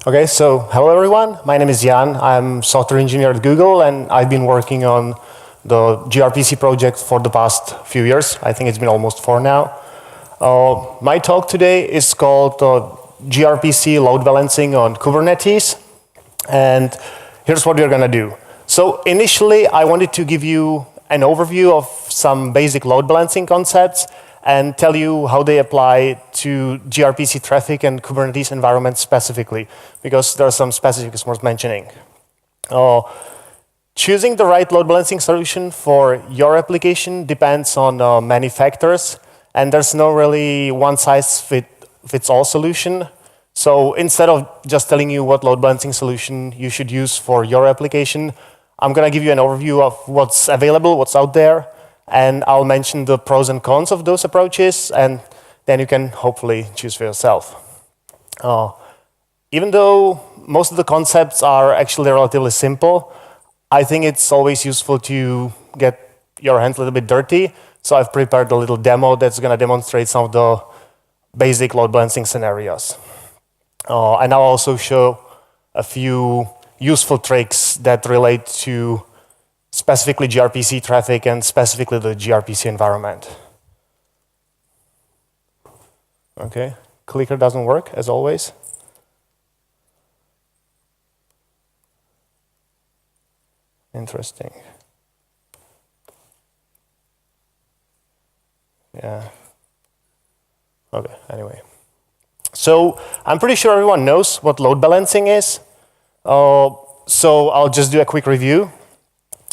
Okay, so hello everyone. My name is Jan. I'm software engineer at Google, and I've been working on the gRPC project for the past few years. I think it's been almost 4 now. My talk today is called gRPC load balancing on Kubernetes, and here's what we're gonna do. So initially, I wanted to give you an overview of some basic load balancing concepts and tell you how they apply to gRPC traffic and Kubernetes environments specifically, because there are some specifics worth mentioning. Choosing the right load balancing solution for your application depends on many factors, and there's no really one-size-fits-all solution. So instead of just telling you what load balancing solution you should use for your application, I'm going to give you an overview of what's available, what's out there, and I'll mention the pros and cons of those approaches, and then you can hopefully choose for yourself. Even though most of the concepts are actually relatively simple, I think it's always useful to get your hands a little bit dirty. So I've prepared a little demo that's going to demonstrate some of the basic load balancing scenarios. And I'll also show a few useful tricks that relate to specifically gRPC traffic and specifically the gRPC environment. Okay, clicker doesn't work as always. Interesting. Yeah. Okay, anyway. So I'm pretty sure everyone knows what load balancing is. So I'll just do a quick review.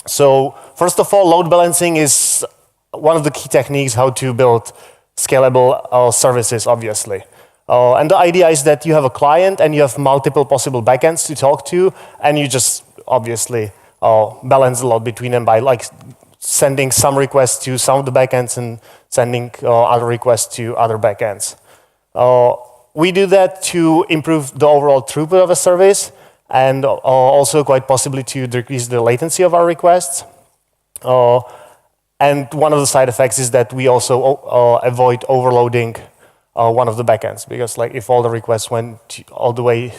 So first of all, load balancing is one of the key techniques how to build scalable services, obviously. And the idea is that you have a client and you have multiple possible backends to talk to, and you just obviously balance the load between them by like sending some requests to some of the backends and sending other requests to other backends. We do that to improve the overall throughput of a service, and also quite possibly to decrease the latency of our requests. And one of the side effects is that we also avoid overloading one of the backends, because like if all the requests went all the way,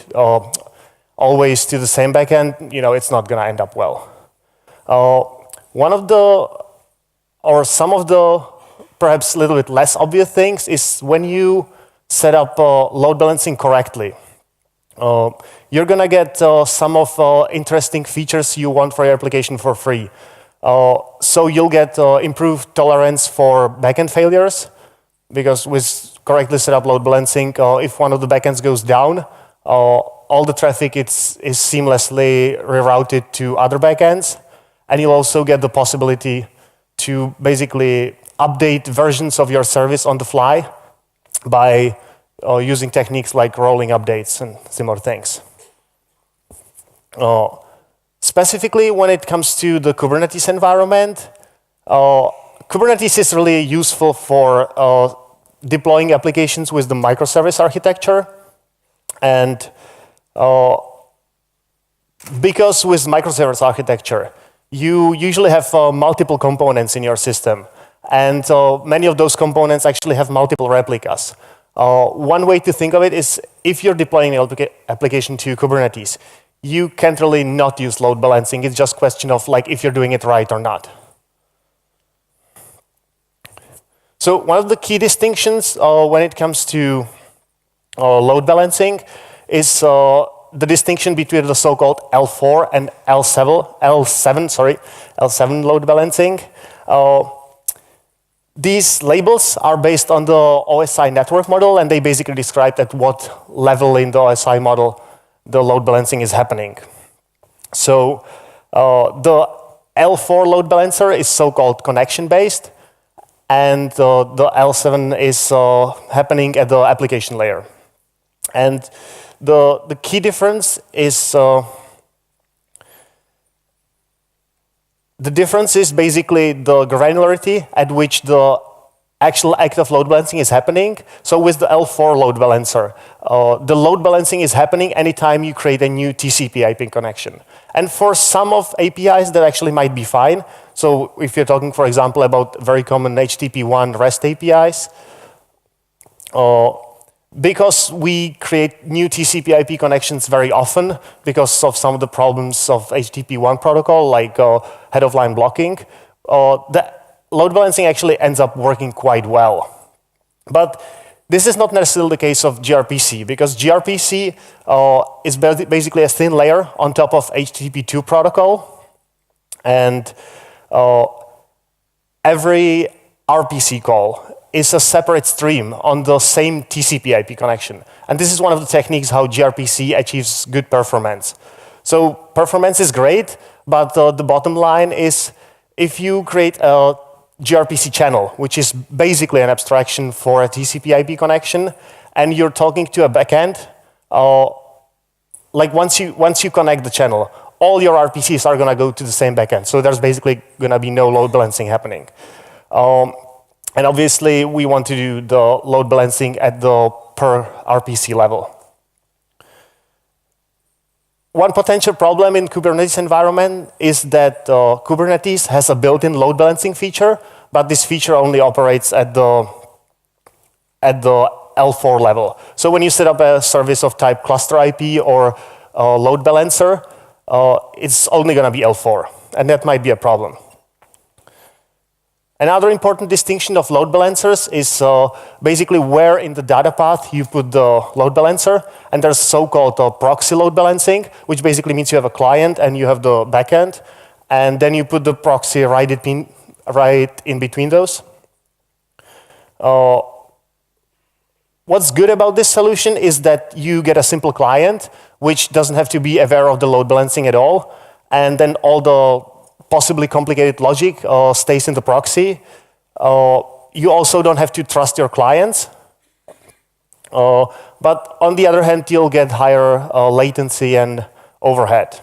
always to the same backend, you know, it's not going to end up well. One of the, or some of the perhaps a little bit less obvious things is when you set up load balancing correctly. You're going to get some of interesting features you want for your application for free. So you'll get improved tolerance for backend failures, because with correctly set up load balancing, if one of the backends goes down, all the traffic is seamlessly rerouted to other backends. And you'll also get the possibility to basically update versions of your service on the fly by using techniques like rolling updates and similar things. Specifically, when it comes to the Kubernetes environment, Kubernetes is really useful for deploying applications with the microservice architecture. And because with microservice architecture, you usually have multiple components in your system. And many of those components actually have multiple replicas. One way to think of it is if you're deploying an application to Kubernetes, you can't really not use load balancing. It's just a question of like if you're doing it right or not. So one of the key distinctions when it comes to load balancing is the distinction between the so-called L4 and L7 load balancing. These labels are based on the OSI network model, and they basically describe at what level in the OSI model the load balancing is happening. So the L4 load balancer is so-called connection-based, and the L7 is happening at the application layer. And the key difference is basically the granularity at which the actual act of load balancing is happening. So with the L4 load balancer, the load balancing is happening anytime you create a new TCP IP connection. And for some of APIs, that actually might be fine. So if you're talking, for example, about very common HTTP1 REST APIs, Because we create new TCP/IP connections very often because of some of the problems of HTTP1 protocol, like head-of-line blocking, the load balancing actually ends up working quite well. But this is not necessarily the case of gRPC, because gRPC is basically a thin layer on top of HTTP2 protocol, and every RPC call is a separate stream on the same TCP/IP connection. And this is one of the techniques how gRPC achieves good performance. So performance is great, but the bottom line is if you create a gRPC channel, which is basically an abstraction for a TCP/IP connection, and you're talking to a backend, like once you connect the channel, all your RPCs are going to go to the same backend. So there's basically going to be no load balancing happening. And obviously, we want to do the load balancing at the per RPC level. One potential problem in Kubernetes environment is that Kubernetes has a built-in load balancing feature, but this feature only operates at the L4 level. So when you set up a service of type cluster IP or load balancer, it's only going to be L4, and that might be a problem. Another important distinction of load balancers is basically where in the data path you put the load balancer. And there's so-called proxy load balancing, which basically means you have a client and you have the backend, and then you put the proxy right in between those. What's good about this solution is that you get a simple client, which doesn't have to be aware of the load balancing at all, and then all the possibly complicated logic stays in the proxy. You also don't have to trust your clients. But on the other hand, you'll get higher latency and overhead.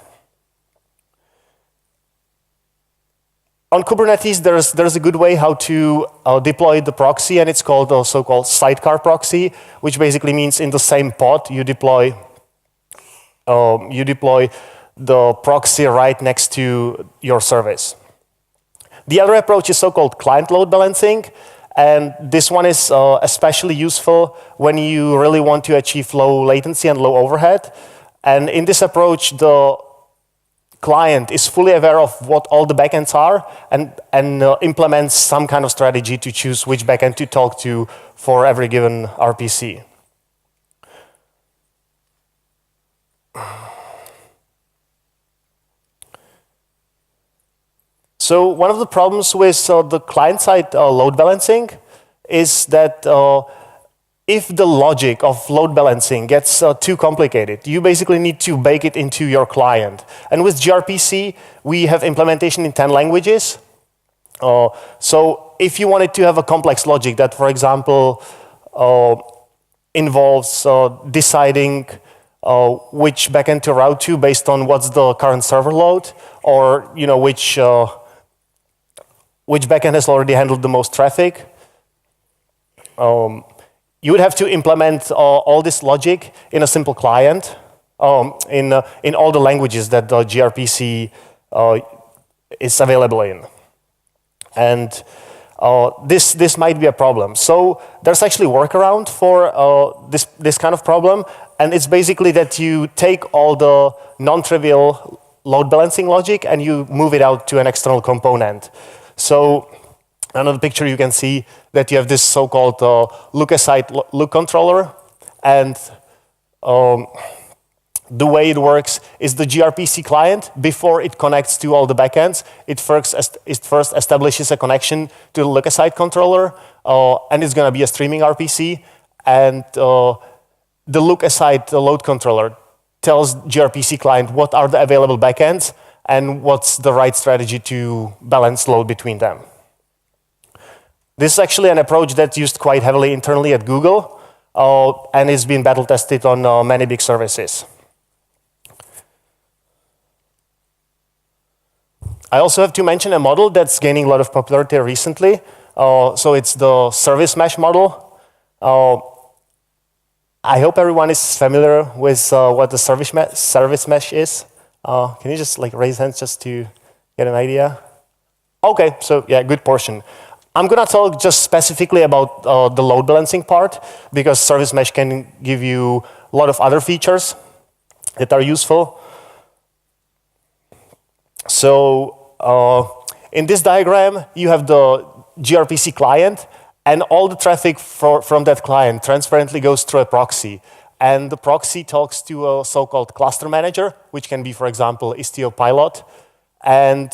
On Kubernetes, there's a good way how to deploy the proxy, and it's called the so-called sidecar proxy, which basically means in the same pod you deploy the proxy right next to your service. The other approach is so-called client load balancing, and this one is especially useful when you really want to achieve low latency and low overhead. And in this approach, the client is fully aware of what all the backends are and implements some kind of strategy to choose which backend to talk to for every given RPC. So one of the problems with the client-side load balancing is that if the logic of load balancing gets too complicated, you basically need to bake it into your client. And with gRPC, we have implementation in 10 languages. So if you wanted to have a complex logic that, for example, involves deciding which backend to route to based on what's the current server load, or which backend has already handled the most traffic, you would have to implement all this logic in a simple client in all the languages that the gRPC is available in. And this might be a problem. So there's actually a workaround for this kind of problem, and it's basically that you take all the non-trivial load balancing logic and you move it out to an external component. So on the picture you can see that you have this so-called Lookaside look controller, and the way it works is the gRPC client, before it connects to all the backends, it first establishes a connection to the Lookaside controller, and it's going to be a streaming RPC, and the Lookaside load controller tells gRPC client what are the available backends and what's the right strategy to balance load between them. This is actually an approach that's used quite heavily internally at Google, and it's been battle tested on many big services. I also have to mention a model that's gaining a lot of popularity recently. So it's the service mesh model. I hope everyone is familiar with what the service mesh is. Can you just raise hands just to get an idea? Okay, so yeah, good portion. I'm going to talk just specifically about the load balancing part, because service mesh can give you a lot of other features that are useful. So in this diagram, you have the gRPC client, and all the traffic from that client transparently goes through a proxy. And the proxy talks to a so-called cluster manager, which can be, for example, Istio pilot. And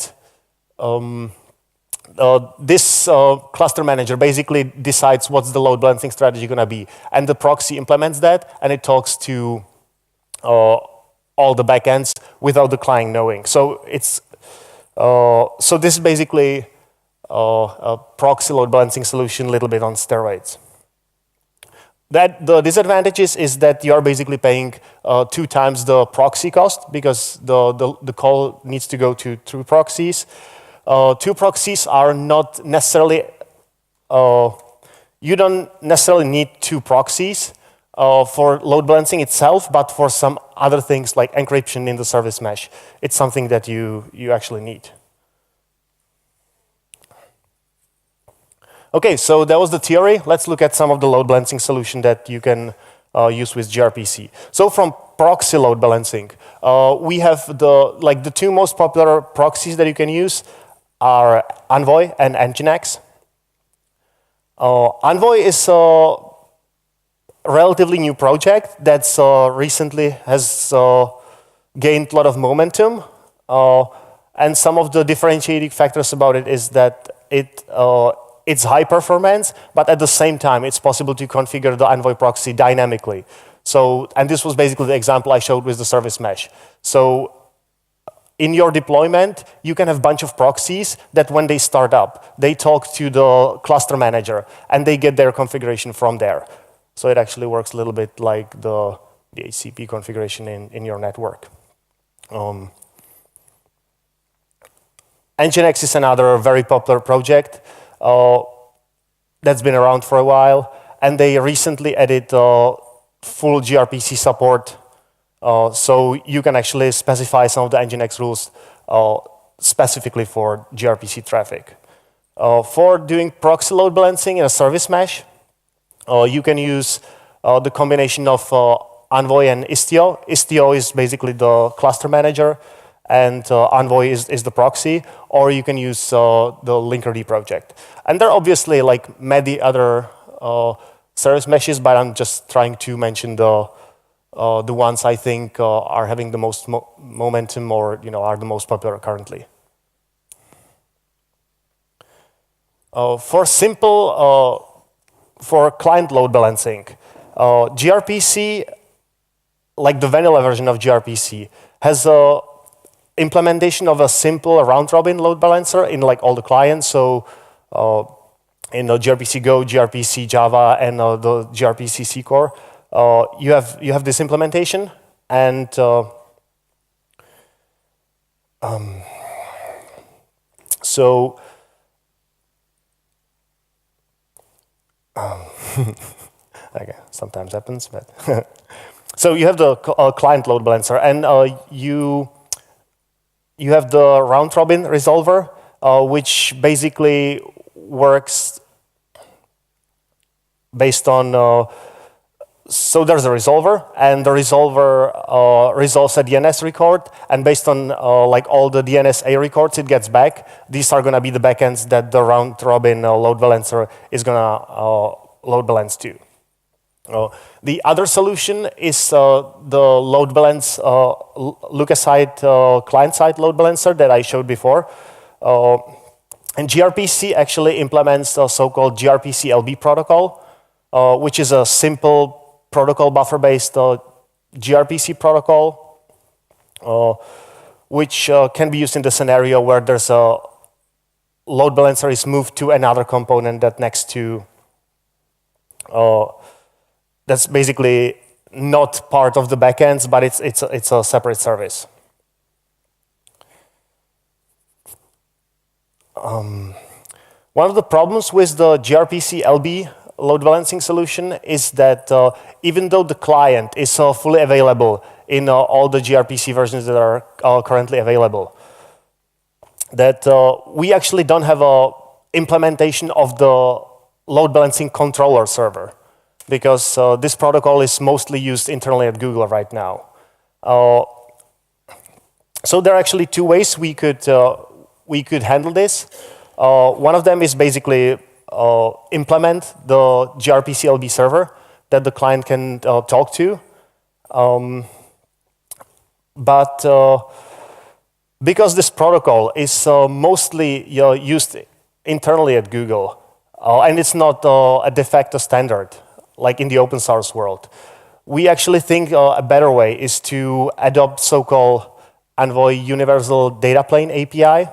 this cluster manager basically decides what's the load balancing strategy going to be. And the proxy implements that, and it talks to all the backends without the client knowing. So it's so this is basically a proxy load balancing solution, a little bit on steroids. The disadvantages is that you are basically paying 2 times the proxy cost, because the call needs to go to 2 proxies. 2 proxies are not necessarily, you don't necessarily need 2 proxies for load balancing itself, but for some other things like encryption in the service mesh, it's something that you actually need. Okay, so that was the theory. Let's look at some of the load balancing solution that you can use with gRPC. So from proxy load balancing, we have the 2 most popular proxies that you can use are Envoy and Nginx. Envoy is a relatively new project that's recently has gained a lot of momentum. And some of the differentiating factors about it is that it's high performance, but at the same time, it's possible to configure the Envoy proxy dynamically. So, and this was basically the example I showed with the service mesh. So in your deployment, you can have a bunch of proxies that when they start up, they talk to the cluster manager, and they get their configuration from there. So it actually works a little bit like the HCP configuration in your network. Nginx is another very popular project that's been around for a while, and they recently added full gRPC support, so you can actually specify some of the Nginx rules specifically for gRPC traffic. For doing proxy load balancing in a service mesh, you can use the combination of Envoy and Istio. Istio is basically the cluster manager, and Envoy is the proxy, or you can use the Linkerd project. And there are obviously like many other service meshes, but I'm just trying to mention the ones I think are having the most momentum, or are the most popular currently. For client load balancing, gRPC, like the vanilla version of gRPC, has a implementation of a simple round-robin load balancer in like all the clients. So in gRPC Go, gRPC Java, and the gRPC C core, you have this implementation, and so okay, sometimes happens, but so you have the client load balancer, and you have the round-robin resolver, which basically works based on, so there's a resolver, and the resolver resolves a DNS record, and based on like all the DNS A records it gets back, these are going to be the backends that the round-robin load balancer is going to load balance to. The other solution is the load balance Lookaside client-side load balancer that I showed before. And gRPC actually implements the so-called gRPC LB protocol, which is a simple protocol buffer-based gRPC protocol, which can be used in the scenario where there's a load balancer is moved to another component that next to that's basically not part of the backends, but it's a separate service. One of the problems with the gRPC LB load balancing solution is that even though the client is fully available in all the gRPC versions that are currently available, that we actually don't have a implementation of the load balancing controller server, because this protocol is mostly used internally at Google right now. So there are actually two ways we could handle this. One of them is basically implement the gRPC LB server that the client can talk to. But because this protocol is mostly used internally at Google, and it's not a de facto standard, like in the open source world, we actually think a better way is to adopt so-called Envoy Universal Data Plane API,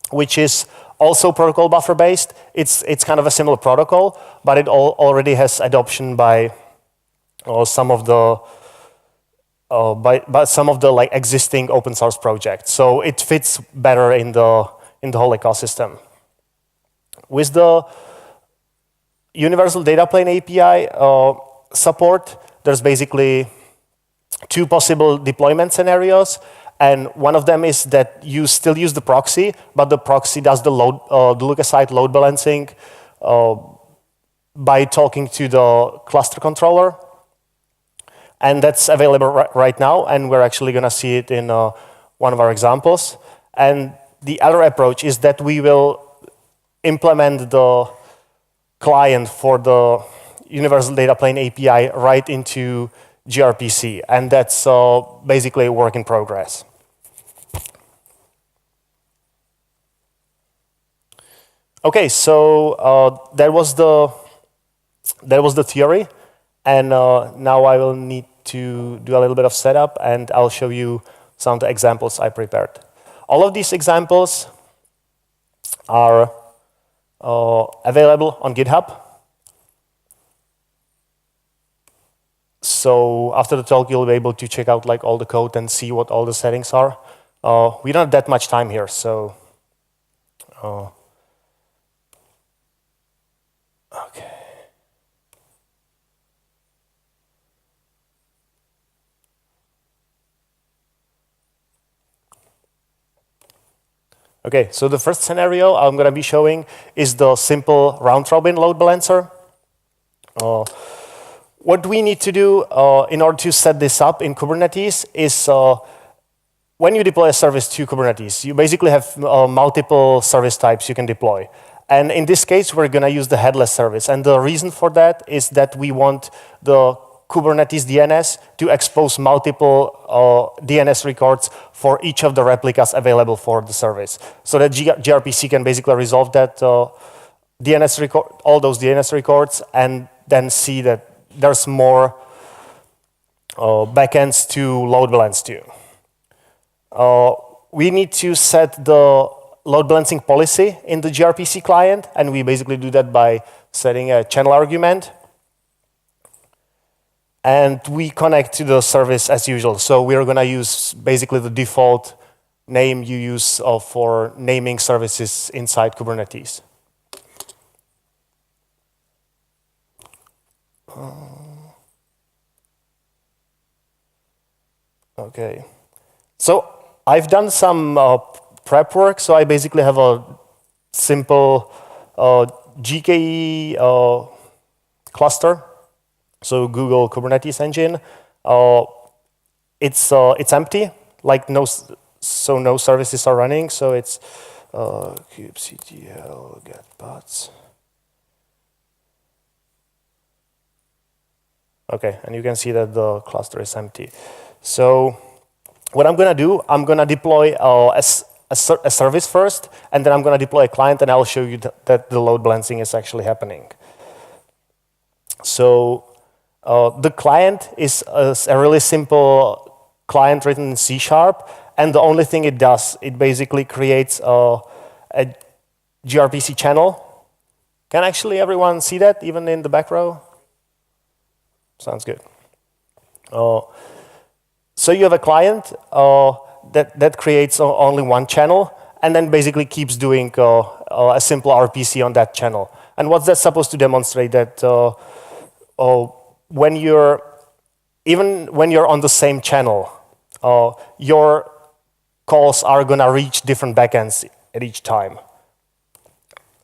which is also protocol buffer based. It's kind of a similar protocol, but it already has adoption by some of the like existing open source projects. So it fits better in the whole ecosystem. With the Universal Data Plane API support, there's basically two possible deployment scenarios. And one of them is that you still use the proxy, but the proxy does the Lookaside load balancing by talking to the cluster controller. And that's available right now, and we're actually going to see it in one of our examples. And the other approach is that we will implement the client for the Universal Data Plane API right into gRPC, and that's basically a work in progress. Okay, so that was the theory, and now I will need to do a little bit of setup, and I'll show you some of the examples I prepared. All of these examples are available on GitHub. So after the talk, you'll be able to check out like all the code and see what all the settings are. We don't have that much time here, so okay. Okay, so the first scenario I'm going to be showing is the simple round-robin load balancer. What we need to do in order to set this up in Kubernetes is when you deploy a service to Kubernetes, you basically have multiple service types you can deploy. And in this case, we're going to use the headless service. And the reason for that is that we want the Kubernetes DNS to expose multiple DNS records for each of the replicas available for the service. So that gRPC can basically resolve that DNS record, all those DNS records, and then see that there's more backends to load balance to. We need to set the load balancing policy in the gRPC client, and we basically do that by setting a channel argument. And we connect to the service as usual. So we're going to use basically the default name you use for naming services inside Kubernetes. Okay. So I've done some prep work. So I basically have a simple GKE cluster. So Google Kubernetes engine, it's empty, like no services are running. So it's kubectl get bots. Okay, and you can see that the cluster is empty. So what I'm going to do, I'm going to deploy a service first, and then I'm going to deploy a client, and I'll show you that the load balancing is actually happening. So the client is a really simple client written in C#, and the only thing it does, it basically creates a gRPC channel. Can actually everyone see that, even in the back row? Sounds good. So you have a client that creates only one channel, and then basically keeps doing a simple RPC on that channel. And what's that supposed to demonstrate? That even when you're on the same channel, your calls are going to reach different backends at each time.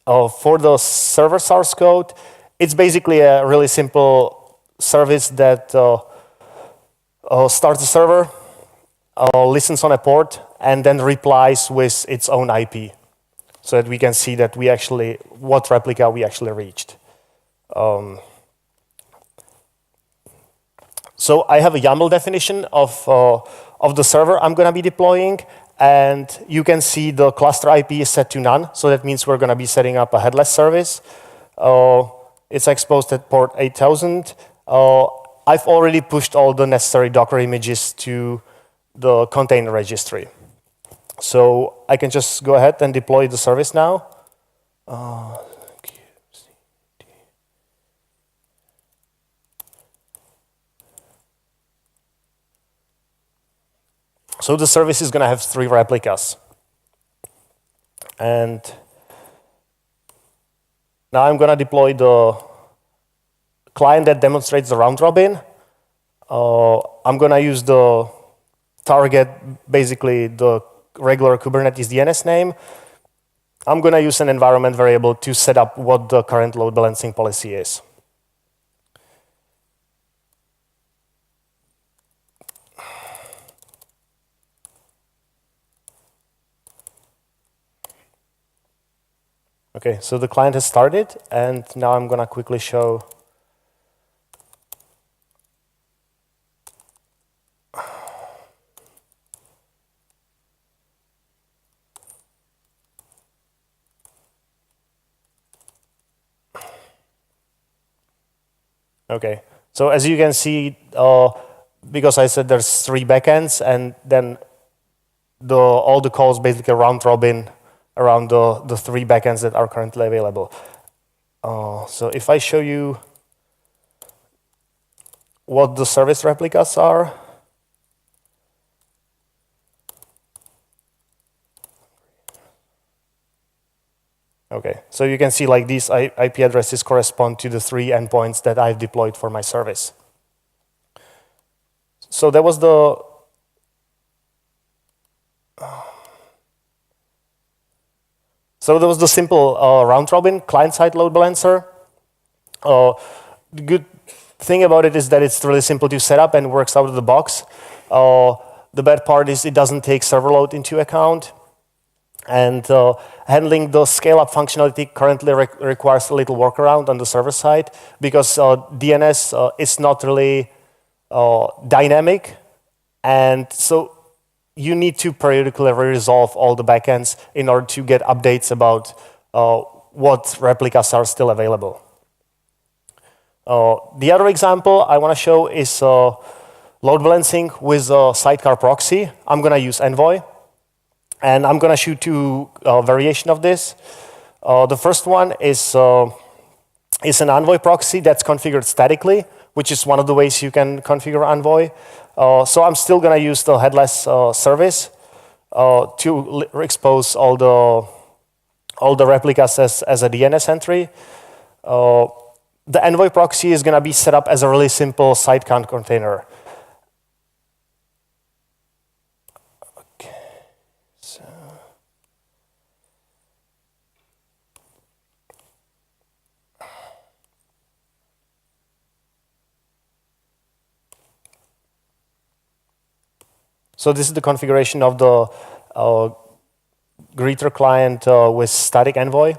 For the server source code, it's basically a really simple service that starts a server, listens on a port, and then replies with its own IP, so that we can see that we actually what replica we actually reached. So I have a YAML definition of the server I'm going to be deploying, and you can see the cluster IP is set to none, so that means we're going to be setting up a headless service. It's exposed at port 8000. I've already pushed all the necessary Docker images to the container registry. So I can just go ahead and deploy the service now. So the service is going to have 3 replicas. And now I'm going to deploy the client that demonstrates the round robin. I'm going to use the target, basically the regular Kubernetes DNS name. I'm going to use an environment variable to set up what the current load balancing policy is. Okay, so the client has started, and now I'm going to quickly show. Okay, so as you can see, because I said there's 3 backends, and then all the calls basically round robin around the 3 backends that are currently available. So if I show you what the service replicas are. Okay, so you can see like these IP addresses correspond to the 3 endpoints that I've deployed for my service. So that was the simple round-robin client-side load balancer. The good thing about it is that it's really simple to set up and works out of the box. The bad part is it doesn't take server load into account. And handling the scale-up functionality currently requires a little workaround on the server side because DNS is not really dynamic. And so you need to periodically resolve all the backends in order to get updates about what replicas are still available. The other example I want to show is load balancing with sidecar proxy. I'm going to use Envoy. And I'm going to show 2 variations of this. The first one is an Envoy proxy that's configured statically, which is one of the ways you can configure Envoy. So I'm still going to use the headless service to expose all the replicas as a DNS entry. The Envoy proxy is going to be set up as a really simple sidecar container. So this is the configuration of the greeter client with static Envoy.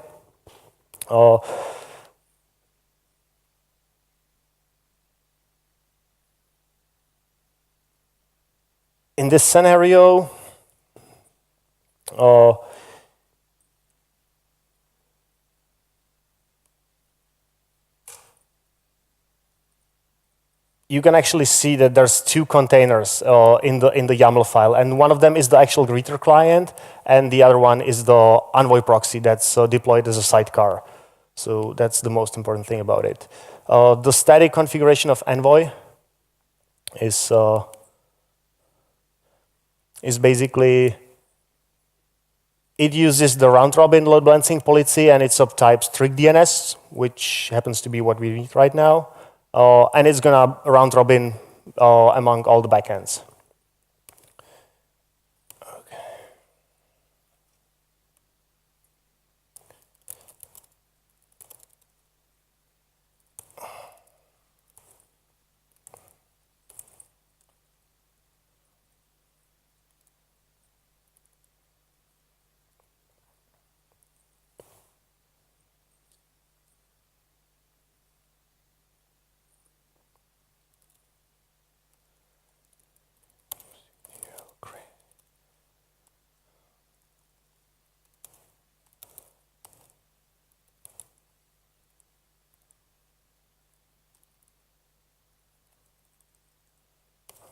In this scenario, you can actually see that there's 2 containers in the YAML file, and one of them is the actual greeter client, and the other one is the Envoy proxy that's deployed as a sidecar. So that's the most important thing about it. The static configuration of Envoy is basically it uses the round-robin load balancing policy, and it's of type strict DNS, which happens to be what we need right now. And it's going to round-robin among all the backends. Okay.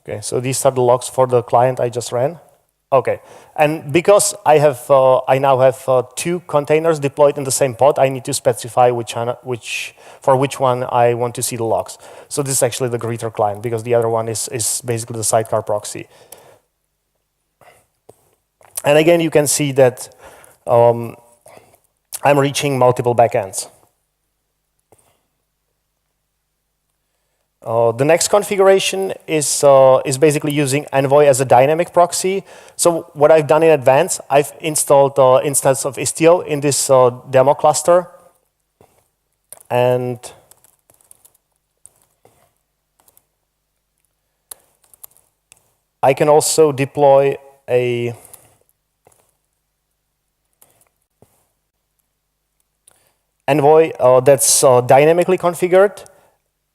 Okay, so these are the logs for the client I just ran. Okay, and because I now have 2 containers deployed in the same pod, I need to specify for which one I want to see the logs. So this is actually the greeter client, because the other one is basically the sidecar proxy. And again, you can see that I'm reaching multiple backends. The next configuration is basically using Envoy as a dynamic proxy. So what I've done in advance, I've installed instance of Istio in this demo cluster. And I can also deploy a Envoy that's dynamically configured.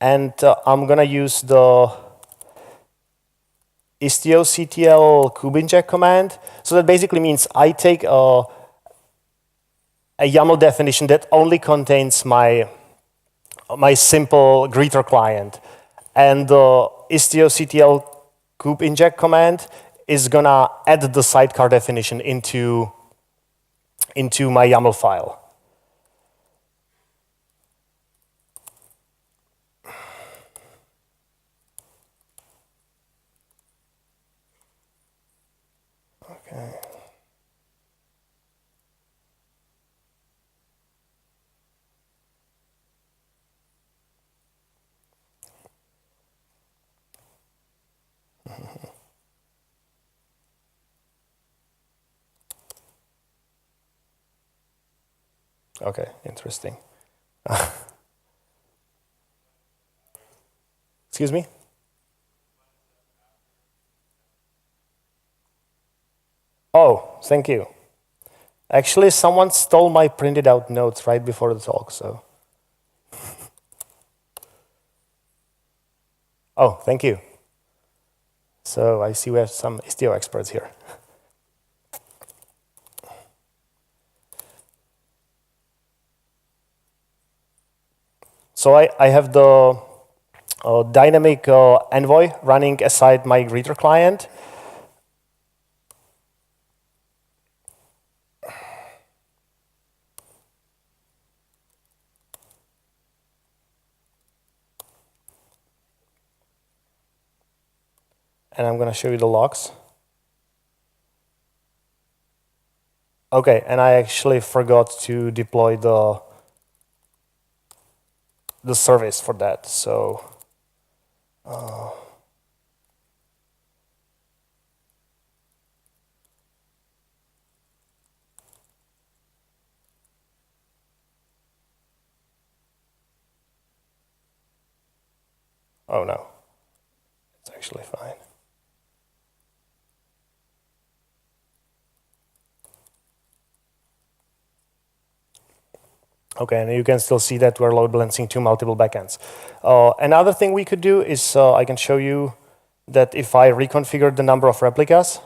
And I'm going to use the istio-ctl kubeinject command. So that basically means I take a YAML definition that only contains my simple greeter client. And the istio-ctl kubeinject command is going to add the sidecar definition into my YAML file. Okay, interesting. Excuse me? Oh, thank you. Actually, someone stole my printed out notes right before the talk, so. Oh, thank you. So I see we have some Istio experts here. So I have the dynamic Envoy running aside my greeter client. And I'm going to show you the logs. Okay, and I actually forgot to deploy the service for that. So oh no, it's actually fine. Okay, and you can still see that we're load balancing to multiple backends. Another thing we could do is I can show you that if I reconfigure the number of replicas,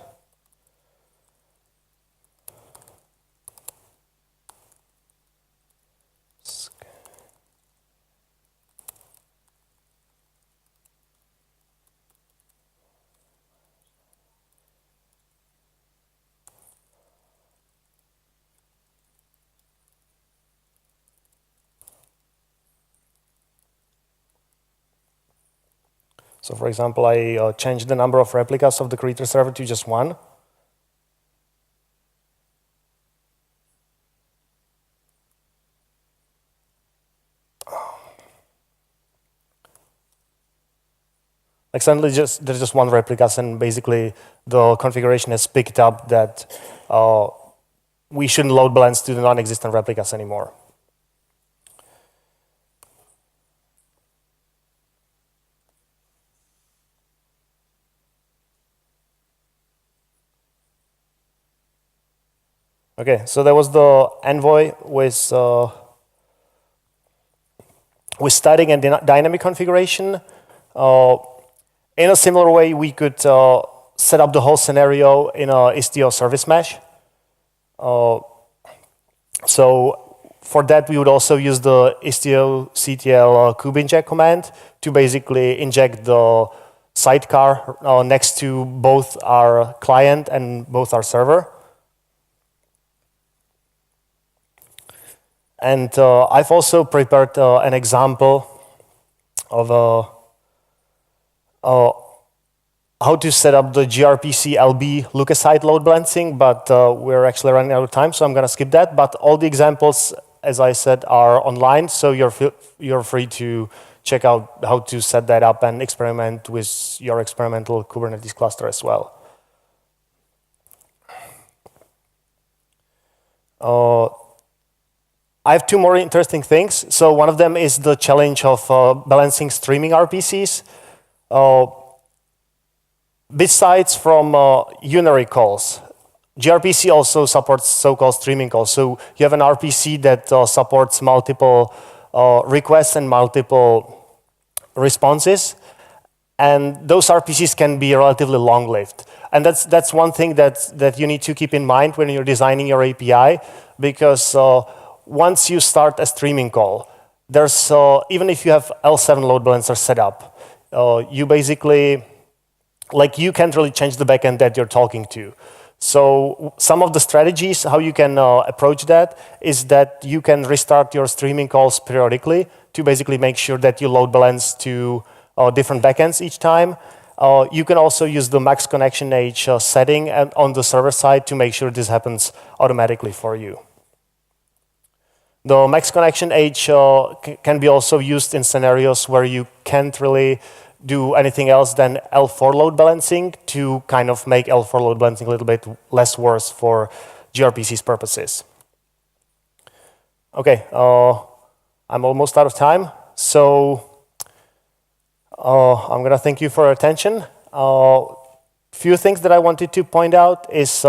so for example, I changed the number of replicas of the greeter server to just 1. Like suddenly there's just 1 replica, and basically the configuration has picked up that we shouldn't load balance to the non-existent replicas anymore. Okay, so that was the Envoy with static and dynamic configuration. In a similar way, we could set up the whole scenario in a Istio service mesh. So for that, we would also use the istio-ctl kubeinject command to basically inject the sidecar next to both our client and both our server. And I've also prepared an example of how to set up the gRPC LB Lookaside load balancing, but we're actually running out of time, so I'm going to skip that. But all the examples, as I said, are online, so you're free to check out how to set that up and experiment with your experimental Kubernetes cluster as well. I have two more interesting things. So one of them is the challenge of balancing streaming RPCs. Besides from unary calls, gRPC also supports so-called streaming calls. So you have an RPC that supports multiple requests and multiple responses. And those RPCs can be relatively long-lived. And that's one thing that you need to keep in mind when you're designing your API, because once you start a streaming call, there's even if you have L7 load balancer set up, you basically, you can't really change the backend that you're talking to. So some of the strategies, how you can approach that, is that you can restart your streaming calls periodically to basically make sure that you load balance to different backends each time. You can also use the max connection age setting on the server side to make sure this happens automatically for you. The max connection age can be also used in scenarios where you can't really do anything else than L4 load balancing to kind of make L4 load balancing a little bit less worse for gRPC's purposes. Okay, I'm almost out of time, so I'm gonna thank you for your attention. Few things that I wanted to point out is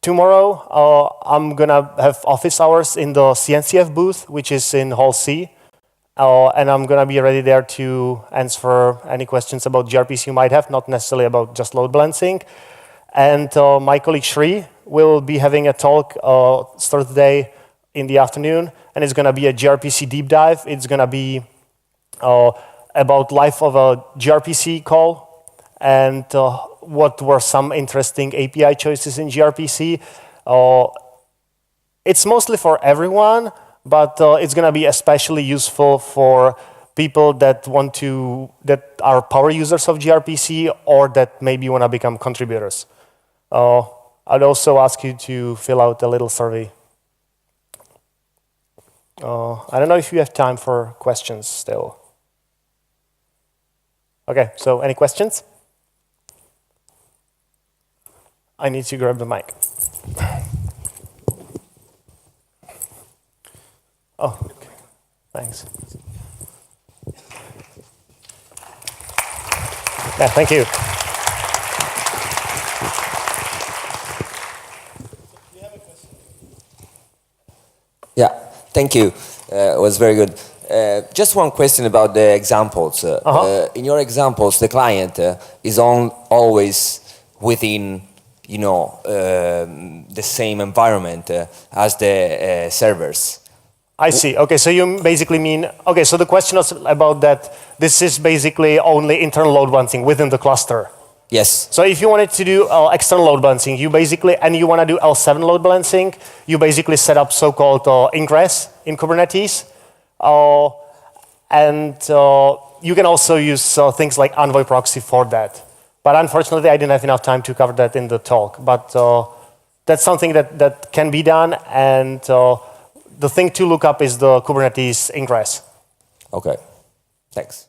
tomorrow I'm gonna have office hours in the CNCF booth, which is in Hall C. And I'm going to be ready there to answer any questions about gRPC you might have, not necessarily about just load balancing. And my colleague Shri will be having a talk Thursday in the afternoon, and it's going to be a gRPC deep dive. It's going to be about life of a gRPC call and what were some interesting API choices in gRPC. It's mostly for everyone, but it's going to be especially useful for people that are power users of gRPC or that maybe want to become contributors. I'd also ask you to fill out a little survey. I don't know if you have time for questions still. Okay, so any questions? I need to grab the mic. Oh, okay. Thanks. Yeah, thank you. Yeah, thank you. It was very good. Just one question about the examples. In your examples, the client is always within, the same environment as the servers. I see. Okay, so you basically mean, okay, so the question was about that this is basically only internal load balancing within the cluster. Yes. So if you wanted to do external load balancing, you basically, and you want to do L7 load balancing, you basically set up so-called ingress in Kubernetes. And you can also use things like Envoy Proxy for that. But unfortunately, I didn't have enough time to cover that in the talk. But that's something that can be done, and the thing to look up is the Kubernetes ingress. Okay, thanks.